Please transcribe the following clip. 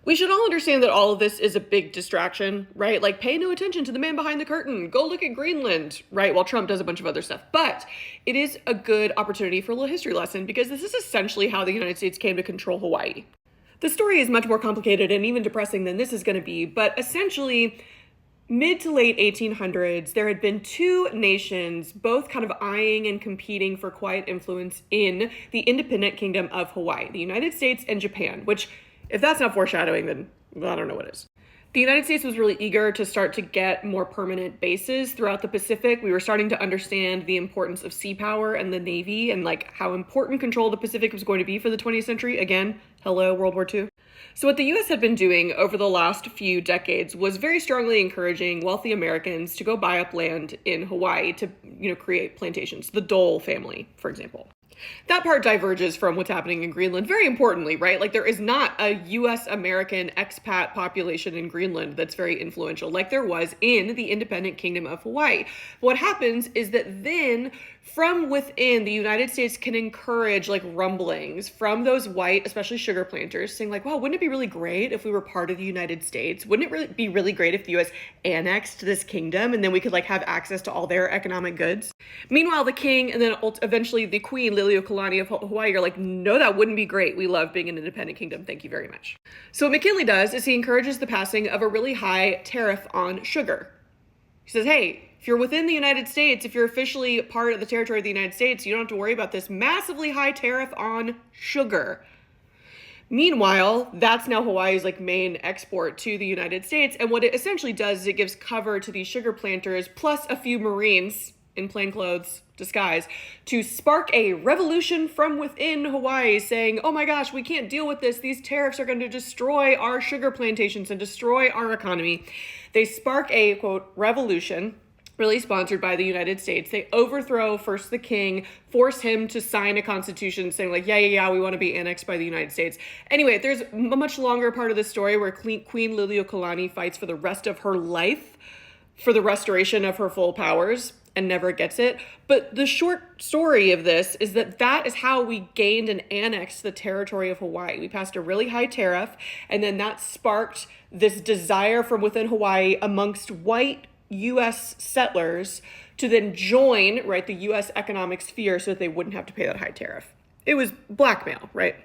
We should all understand that all of this is a big distraction, right? Like, pay no attention to the man behind the curtain. Go look at Greenland, right? While Trump does a bunch of other stuff. But it is a good opportunity for a little history lesson because this is essentially how the United States came to control Hawaii. The story is much more complicated and even depressing than this is going to be, but essentially, mid to late 1800s, there had been two nations, both kind of eyeing and competing for quiet influence in the independent kingdom of Hawaii, the United States and Japan, which, if that's not foreshadowing, then I don't know what is. The United States was really eager to start to get more permanent bases throughout the Pacific. We were starting to understand the importance of sea power and the Navy and like how important control of the Pacific was going to be for the 20th century. Again, hello, World War II. So what the US had been doing over the last few decades was very strongly encouraging wealthy Americans to go buy up land in Hawaii to, create plantations. The Dole family, for example. That part diverges from what's happening in Greenland very importantly, right? Like, there is not a US American expat population in Greenland that's very influential like there was in the independent kingdom of Hawaii. What happens is that then from within, the United States can encourage like rumblings from those white, especially sugar planters, saying like, wow, wouldn't it be really great if we were part of the United States? Wouldn't it be really great if the US annexed this kingdom and then we could like have access to all their economic goods? Meanwhile, the king and then eventually the queen, Liliuokalani of Hawaii, are like, no, that wouldn't be great. We love being an independent kingdom. Thank you very much. So what McKinley does is he encourages the passing of a really high tariff on sugar. He says, hey, if you're within the United States, if you're officially part of the territory of the United States, you don't have to worry about this massively high tariff on sugar. Meanwhile, that's now Hawaii's like main export to the United States. And what it essentially does is it gives cover to these sugar planters plus a few Marines in plainclothes disguise to spark a revolution from within Hawaii saying, oh my gosh, we can't deal with this. These tariffs are going to destroy our sugar plantations and destroy our economy. They spark a, quote, revolution, really sponsored by the United States. They overthrow first the king, force him to sign a constitution saying like, yeah, we want to be annexed by the United States. Anyway, there's a much longer part of the story where Queen Liliuokalani fights for the rest of her life for the restoration of her full powers and never gets it. But the short story of this is that is how we gained and annexed the territory of Hawaii. We passed a really high tariff, and then that sparked this desire from within Hawaii amongst white U.S. settlers to then join, right, the U.S. economic sphere so that they wouldn't have to pay that high tariff. It was blackmail, right?